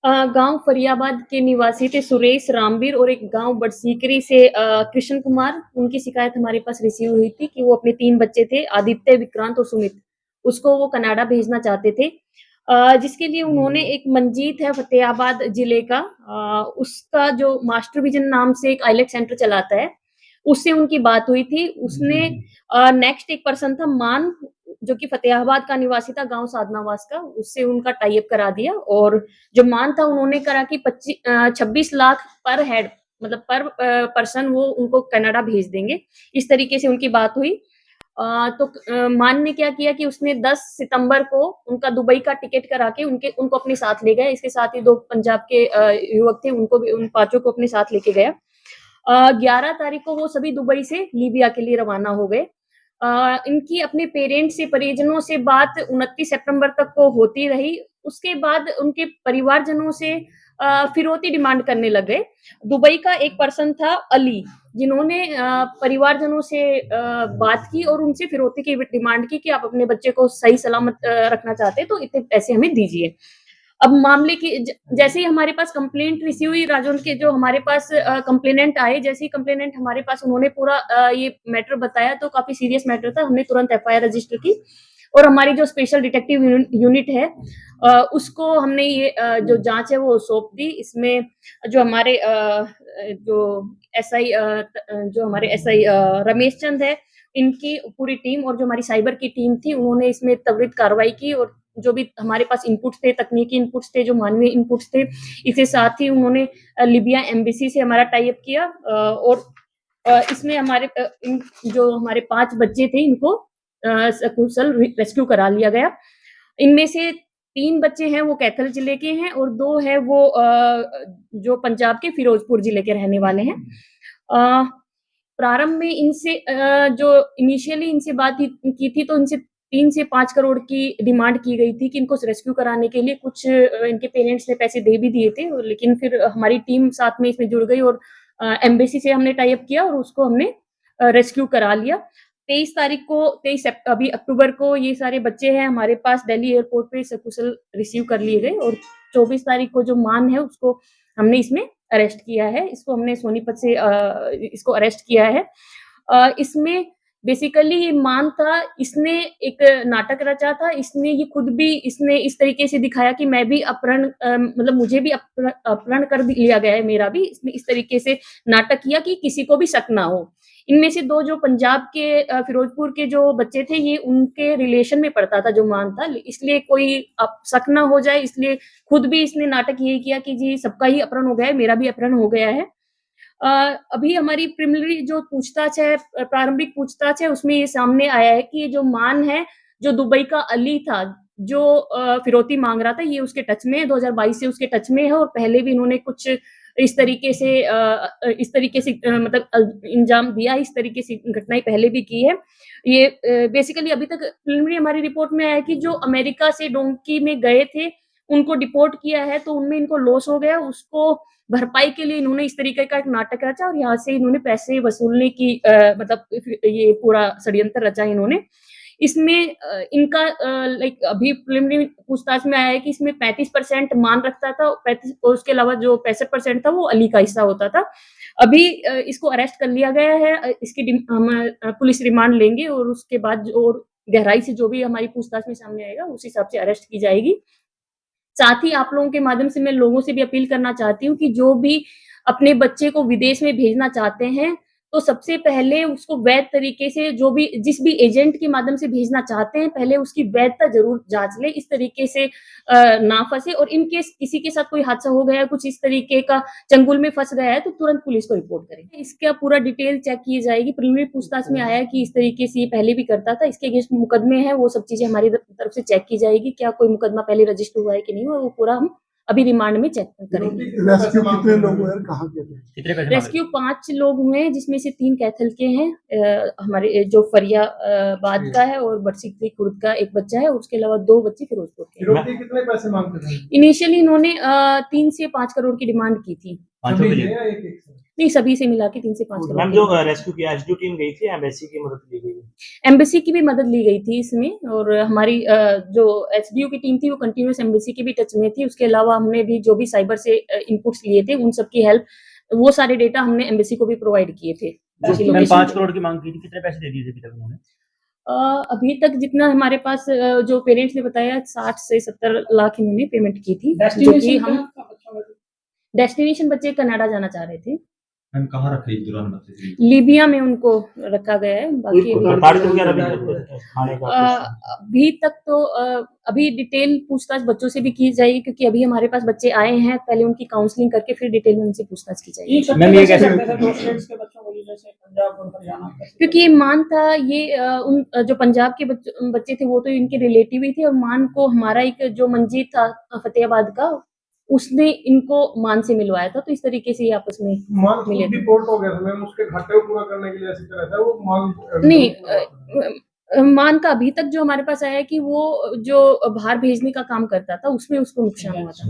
गाँव फरियाबाद के निवासी थे सुरेश रामवीर और एक गाँव बड़सीकरी से कृष्ण कुमार। उनकी शिकायत हमारे पास रिसीव हुई थी कि वो अपने 3 बच्चे थे आदित्य, विक्रांत और सुमित, उसको वो कनाडा भेजना चाहते थे। जिसके लिए उन्होंने एक मंजीत है फ़तेहाबाद जिले का, उसका जो मास्टर विज़न नाम से एक आइलेट सेंटर चलाता है, उससे उनकी बात हुई थी। उसने नेक्स्ट एक पर्सन था मान, जो कि फ़तेहाबाद का निवासी था, गाँव साधनावास का, उससे उनका टाई अप करा दिया और जो मान था उन्होंने करा कि 26 लाख पर हेड, मतलब पर पर्सन वो उनको कनाडा भेज देंगे। इस तरीके से उनकी बात हुई। मान ने क्या किया कि उसने 10 सितंबर को उनका दुबई का टिकट करा के उनको अपने साथ ले गया। इसके साथ ही 2 पंजाब के युवक थे, उनको भी, उन पाँचों को अपने साथ लेके गया। 11 तारीख को वो सभी दुबई से लीबिया के लिए रवाना हो गए। इनकी अपने पेरेंट्स से, परिजनों से बात 29 सितंबर तक को होती रही। उसके बाद उनके परिवारजनों से फिरौती डिमांड करने लग गए। दुबई का एक पर्सन था अली, जिन्होंने परिवारजनों से बात की और उनसे फिरौती की डिमांड की कि आप अपने बच्चे को सही सलामत रखना चाहते हैं तो इतने पैसे हमें दीजिए। अब मामले की जैसे ही हमारे पास कंप्लेंट रिसीव हुई, राजौंद के जो हमारे पास कंप्लेनेंट आए, जैसे ही कंप्लेनेंट हमारे पास, उन्होंने पूरा ये मैटर बताया तो काफ़ी सीरियस मैटर था। हमने तुरंत एफआईआर रजिस्टर की और हमारी जो स्पेशल डिटेक्टिव यूनिट है, उसको हमने ये जो जाँच है वो सौंप दी। इसमें जो हमारे जो एसआई जो हमारे एसआई रमेश चंद है, इनकी पूरी टीम और जो हमारी साइबर की टीम थी, उन्होंने इसमें त्वरित कार्रवाई की और जो भी हमारे पास इनपुट्स थे, तकनीकी इनपुट्स थे, जो मानवीय इनपुट्स थे, इसके साथ ही उन्होंने लीबिया एम्बेसी से हमारा टाई अप किया और इसमें हमारे इन जो हमारे 5 बच्चे थे, इनको सकुशल रेस्क्यू करा लिया गया। इनमें से 3 बच्चे हैं वो कैथल जिले के हैं और 2 हैं वो जो पंजाब के फिरोजपुर जिले के रहने वाले हैं। अ, प्रारंभ में इनसे जो इनिशियली इनसे बात की थी तो इनसे 3 से 5 करोड़ की डिमांड की गई थी कि इनको रेस्क्यू कराने के लिए कुछ इनके पेरेंट्स ने पैसे दे भी दिए थे, लेकिन फिर हमारी टीम साथ में इसमें जुड़ गई और एम्बेसी से हमने टाई अप किया और उसको हमने रेस्क्यू करा लिया। 23 अभी अक्टूबर को ये सारे बच्चे हैं हमारे पास दिल्ली एयरपोर्ट पे सकुशल रिसीव कर लिए गए और 24 तारीख को जो मान है उसको हमने इसमें अरेस्ट किया है। इसको हमने सोनीपत से इसको अरेस्ट किया है। इसमें बेसिकली ये मान था, इसने एक नाटक रचा था, इसने ये खुद भी इसने इस तरीके से दिखाया कि मैं भी मतलब मुझे भी अपहरण कर लिया गया है मेरा भी। इसने इस तरीके से नाटक किया कि किसी को भी शक ना हो। इनमें से 2 जो पंजाब के फिरोजपुर के जो बच्चे थे, ये उनके रिलेशन में पड़ता था जो मान था, इसलिए कोई शक ना हो जाए, इसलिए खुद भी इसने नाटक यही किया कि जी सबका ही अपहरण हो गया है, मेरा भी अपहरण हो गया है। अभी हमारी प्रिलिमिनरी जो पूछताछ है, प्रारंभिक पूछताछ है, उसमें ये सामने आया है कि ये जो मान है, जो दुबई का अली था, जो फिरौती माँग रहा था, ये उसके टच में है, 2022 से उसके टच में है और पहले भी इन्होंने कुछ इस तरीके से मतलब अंजाम दिया, इस तरीके से घटनाएँ पहले भी की है। ये बेसिकली अभी तक प्रिलिमिनरी हमारी रिपोर्ट में आया है कि जो अमेरिका से डोंकी में गए थे, उनको डिपोर्ट किया है, तो उनमें इनको लॉस हो गया, उसको भरपाई के लिए इन्होंने इस तरीके का एक नाटक रचा और यहाँ से इन्होंने पैसे वसूलने की मतलब ये पूरा षड्यंत्र रचा इन्होंने। इसमें इनका लाइक अभी प्रिलिमिनरी पूछताछ में आया है कि इसमें 35% मान रखता था, 35 और उसके अलावा जो 65% था वो अली का हिस्सा होता था। अभी इसको अरेस्ट कर लिया गया है। इसकी हम पुलिस रिमांड लेंगे और उसके बाद और गहराई से जो भी हमारी पूछताछ में सामने आएगा, उस हिसाब से अरेस्ट की जाएगी। साथ ही आप लोगों के माध्यम से मैं लोगों से भी अपील करना चाहती हूँ कि जो भी अपने बच्चे को विदेश में भेजना चाहते हैं, तो सबसे पहले उसको वैध तरीके से जिस भी एजेंट के माध्यम से भेजना चाहते हैं, पहले उसकी वैधता ज़रूर जाँच लें। इस तरीके से ना फँसे और इन केस किसी के साथ कोई हादसा हो गया है, कुछ इस तरीके का चंगुल में फँस गया है, तो तुरंत पुलिस को रिपोर्ट करें। इसका पूरा डिटेल चेक की जाएगी। प्रिलिमिनरी पूछताछ में आया है कि इस तरीके से ये पहले भी करता था, इसके अगेंस्ट मुकदमे हैं, वो सब चीज़ें हमारी तरफ से चेक की जाएगी। क्या कोई मुकदमा पहले रजिस्टर हुआ है कि नहीं हुआ, वो पूरा हम अभी रिमांड में चेक करेंगे। रेस्क्यू कितने लोग हुए और कहाँ के थे? रेस्क्यू 5 लोग हुए हैं, जिसमें से 3 कैथल के हैं। हमारे जो फरियाबाद का है और बरसिकली खुर्द का एक बच्चा है, उसके अलावा 2 बच्चे फिरोजपुर के हैं। फिरौती कितने पैसे मांगते थे? इनिशियली इन्होंने 3 से 5 करोड़ की डिमांड की थी। पाँचों के लिए या एक-एक से? नहीं, सभी से मिला के 3 से 5 करोड़ मैम की जो मदद। रेस्क्यू की एसडीओ टीम गई थी, एम्बेसी की मदद ली गई? एम्बेसी की भी मदद ली गई थी इसमें और हमारी जो एसडीओ की टीम थी वो कंटिन्यूअस एम्बेसी के भी टच में थी। उसके अलावा हमने भी जो भी साइबर से इनपुट्स लिए थे उन सब की हेल्प, वो सारे डेटा हमने एम्बेसी को भी प्रोवाइड किए थे। मैम 5 करोड़ की मांग की थी, कितने पैसे दे दिए थे अभी तक उन्होंने? अभी तक जितना हमारे पास जो पेरेंट्स ने बताया 60 से 70 लाख इन्होंने पेमेंट की थी, जो कि हम डेस्टिनेशन बच्चे कनाडा जाना चाह रहे थे। मैम कहाँ रखे इस दौरान बच्चे? लीबिया में उनको रखा गया है। बाकी पार्टी वगैरह भी खाने का अभी तक तो अभी डिटेल पूछताछ बच्चों से भी की जाएगी क्योंकि अभी हमारे पास बच्चे आए हैं, पहले उनकी काउंसलिंग करके फिर डिटेल में उनसे पूछताछ की जाएगी। मैम ये कैसे क्योंकि ये मान था ये उन जो पंजाब के बच्चे थे वो तो इनके रिलेटिव ही थे और मान को हमारा एक जो मंजीत था फतेहाबाद का, उसने इनको मान से मिलवाया था, तो इस तरीके से ये आपस में मिले थे। डिपोर्ट हो गया था मैम, उसके घाटे को पूरा करने के लिए ऐसी तरह था वो मान नहीं, मान का अभी तक जो हमारे पास आया है कि वो जो बाहर भेजने का काम करता था उसमें उसको नुकसान हुआ था।